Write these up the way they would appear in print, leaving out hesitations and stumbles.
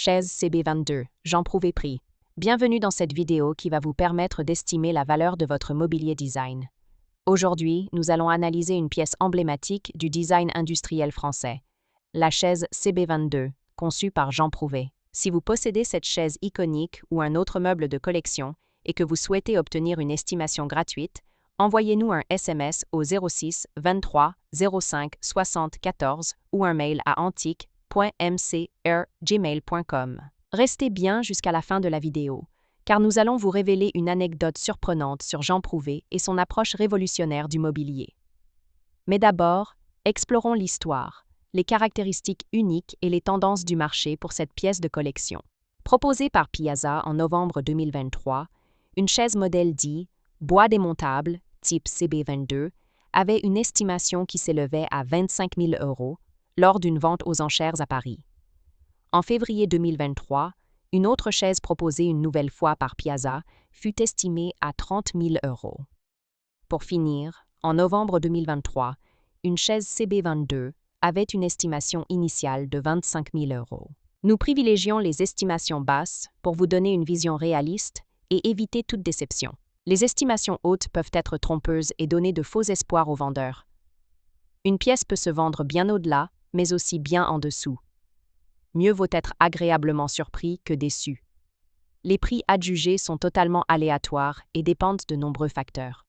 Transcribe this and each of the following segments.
chaise CB22, Jean Prouvé prix. Bienvenue dans cette vidéo qui va vous permettre d'estimer la valeur de votre mobilier design. Aujourd'hui, nous allons analyser une pièce emblématique du design industriel français, la chaise CB22, conçue par Jean Prouvé. Si vous possédez cette chaise iconique ou un autre meuble de collection et que vous souhaitez obtenir une estimation gratuite, envoyez-nous un SMS au 06 23 05 60 14 ou un mail à antique.mcr@gmail.com. Restez bien jusqu'à la fin de la vidéo, car nous allons vous révéler une anecdote surprenante sur Jean Prouvé et son approche révolutionnaire du mobilier. Mais d'abord, explorons l'histoire, les caractéristiques uniques et les tendances du marché pour cette pièce de collection. Proposée par Piazza en novembre 2023, une chaise modèle dit bois démontable, type CB22, avait une estimation qui s'élevait à 25 000 € lors d'une vente aux enchères à Paris. En février 2023, une autre chaise proposée une nouvelle fois par Piazza fut estimée à 30 000 €. Pour finir, en novembre 2023, une chaise CB22 avait une estimation initiale de 25 000 €. Nous privilégions les estimations basses pour vous donner une vision réaliste et éviter toute déception. Les estimations hautes peuvent être trompeuses et donner de faux espoirs aux vendeurs. Une pièce peut se vendre bien au-delà, mais aussi bien en dessous. Mieux vaut être agréablement surpris que déçu. Les prix adjugés sont totalement aléatoires et dépendent de nombreux facteurs.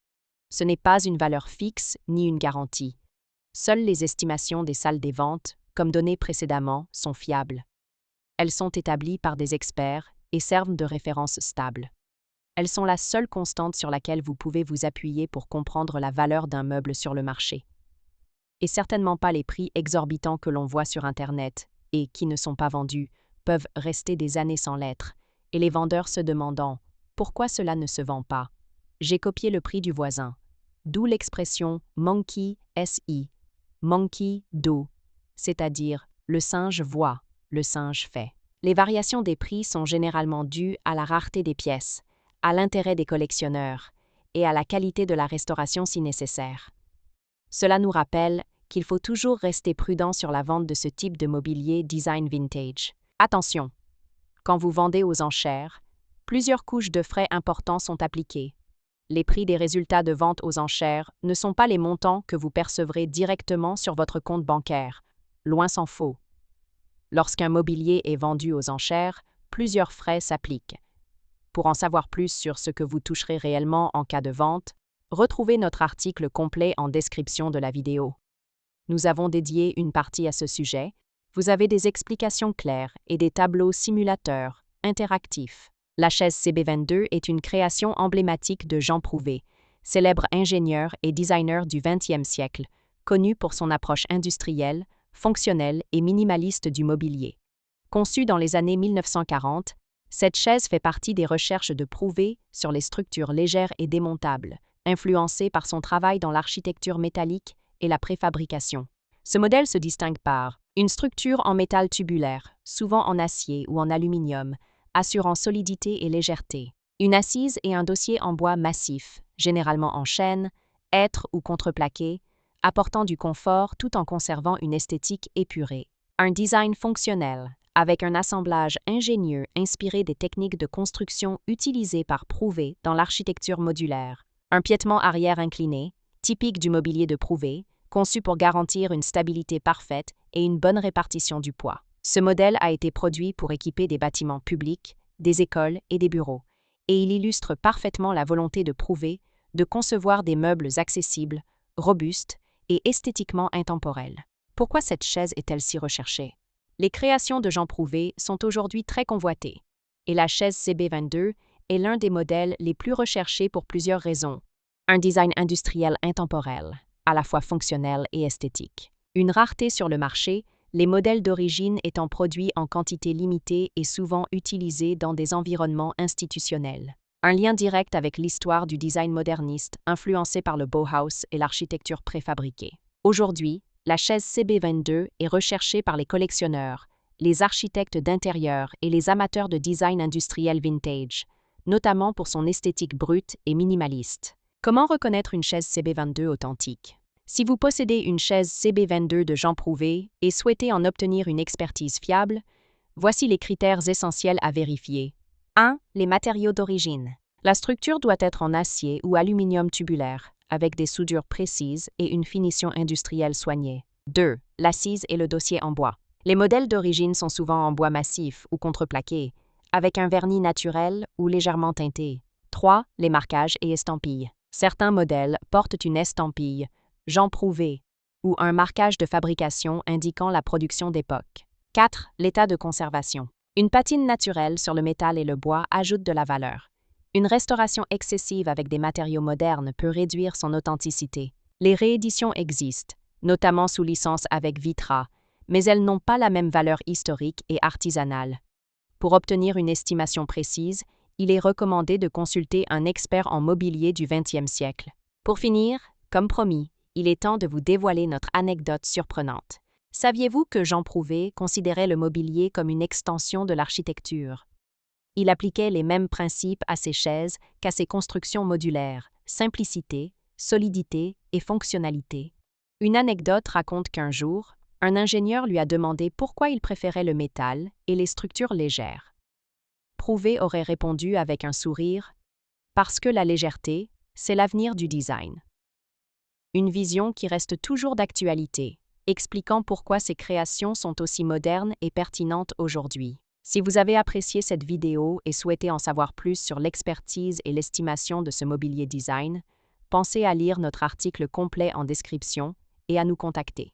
Ce n'est pas une valeur fixe ni une garantie. Seules les estimations des salles des ventes, comme données précédemment, sont fiables. Elles sont établies par des experts et servent de référence stable. Elles sont la seule constante sur laquelle vous pouvez vous appuyer pour comprendre la valeur d'un meuble sur le marché. Et certainement pas les prix exorbitants que l'on voit sur Internet et qui ne sont pas vendus, peuvent rester des années sans l'être, et les vendeurs se demandant « Pourquoi cela ne se vend pas ?» J'ai copié le prix du voisin. D'où l'expression « monkey SI », monkey do, c'est-à-dire « le singe voit, le singe fait ». Les variations des prix sont généralement dues à la rareté des pièces, à l'intérêt des collectionneurs et à la qualité de la restauration si nécessaire. Cela nous rappelle qu'il faut toujours rester prudent sur la vente de ce type de mobilier design vintage. Attention! Quand vous vendez aux enchères, plusieurs couches de frais importants sont appliquées. Les prix des résultats de vente aux enchères ne sont pas les montants que vous percevrez directement sur votre compte bancaire, loin s'en faut. Lorsqu'un mobilier est vendu aux enchères, plusieurs frais s'appliquent. Pour en savoir plus sur ce que vous toucherez réellement en cas de vente, retrouvez notre article complet en description de la vidéo. Nous avons dédié une partie à ce sujet. Vous avez des explications claires et des tableaux simulateurs interactifs. La chaise CB22 est une création emblématique de Jean Prouvé, célèbre ingénieur et designer du XXe siècle, connu pour son approche industrielle, fonctionnelle et minimaliste du mobilier. Conçue dans les années 1940, cette chaise fait partie des recherches de Prouvé sur les structures légères et démontables, influencées par son travail dans l'architecture métallique et la préfabrication. Ce modèle se distingue par une structure en métal tubulaire, souvent en acier ou en aluminium, assurant solidité et légèreté. Une assise et un dossier en bois massif, généralement en chêne, hêtre ou contreplaqué, apportant du confort tout en conservant une esthétique épurée. Un design fonctionnel, avec un assemblage ingénieux inspiré des techniques de construction utilisées par Prouvé dans l'architecture modulaire. Un piétement arrière incliné, typique du mobilier de Prouvé, conçu pour garantir une stabilité parfaite et une bonne répartition du poids. Ce modèle a été produit pour équiper des bâtiments publics, des écoles et des bureaux, et il illustre parfaitement la volonté de Prouvé de concevoir des meubles accessibles, robustes et esthétiquement intemporels. Pourquoi cette chaise est-elle si recherchée? Les créations de Jean Prouvé sont aujourd'hui très convoitées, et la chaise CB22 est l'un des modèles les plus recherchés pour plusieurs raisons. Un design industriel intemporel, à la fois fonctionnel et esthétique. Une rareté sur le marché, les modèles d'origine étant produits en quantité limitée et souvent utilisés dans des environnements institutionnels. Un lien direct avec l'histoire du design moderniste influencé par le Bauhaus et l'architecture préfabriquée. Aujourd'hui, la chaise CB22 est recherchée par les collectionneurs, les architectes d'intérieur et les amateurs de design industriel vintage, notamment pour son esthétique brute et minimaliste. Comment reconnaître une chaise CB22 authentique? Si vous possédez une chaise CB22 de Jean Prouvé et souhaitez en obtenir une expertise fiable, Voici les critères essentiels à vérifier. 1. Les matériaux d'origine. La structure doit être en acier ou aluminium tubulaire, avec des soudures précises et une finition industrielle soignée. 2. L'assise et le dossier en bois. Les modèles d'origine sont souvent en bois massif ou contreplaqué, avec un vernis naturel ou légèrement teinté. 3. Les marquages et estampilles. Certains modèles portent une estampille, Jean Prouvé, ou un marquage de fabrication indiquant la production d'époque. 4. L'état de conservation. Une patine naturelle sur le métal et le bois ajoute de la valeur. Une restauration excessive avec des matériaux modernes peut réduire son authenticité. Les rééditions existent, notamment sous licence avec Vitra, mais elles n'ont pas la même valeur historique et artisanale. Pour obtenir une estimation précise, il est recommandé de consulter un expert en mobilier du XXe siècle. Pour finir, comme promis, il est temps de vous dévoiler notre anecdote surprenante. Saviez-vous que Jean Prouvé considérait le mobilier comme une extension de l'architecture? Il appliquait les mêmes principes à ses chaises qu'à ses constructions modulaires: simplicité, solidité et fonctionnalité. Une anecdote raconte qu'un jour, un ingénieur lui a demandé pourquoi il préférait le métal et les structures légères. Prouvé aurait répondu avec un sourire: « Parce que la légèreté, c'est l'avenir du design. » Une vision qui reste toujours d'actualité, expliquant pourquoi ces créations sont aussi modernes et pertinentes aujourd'hui. Si vous avez apprécié cette vidéo et souhaitez en savoir plus sur l'expertise et l'estimation de ce mobilier design, pensez à lire notre article complet en description et à nous contacter.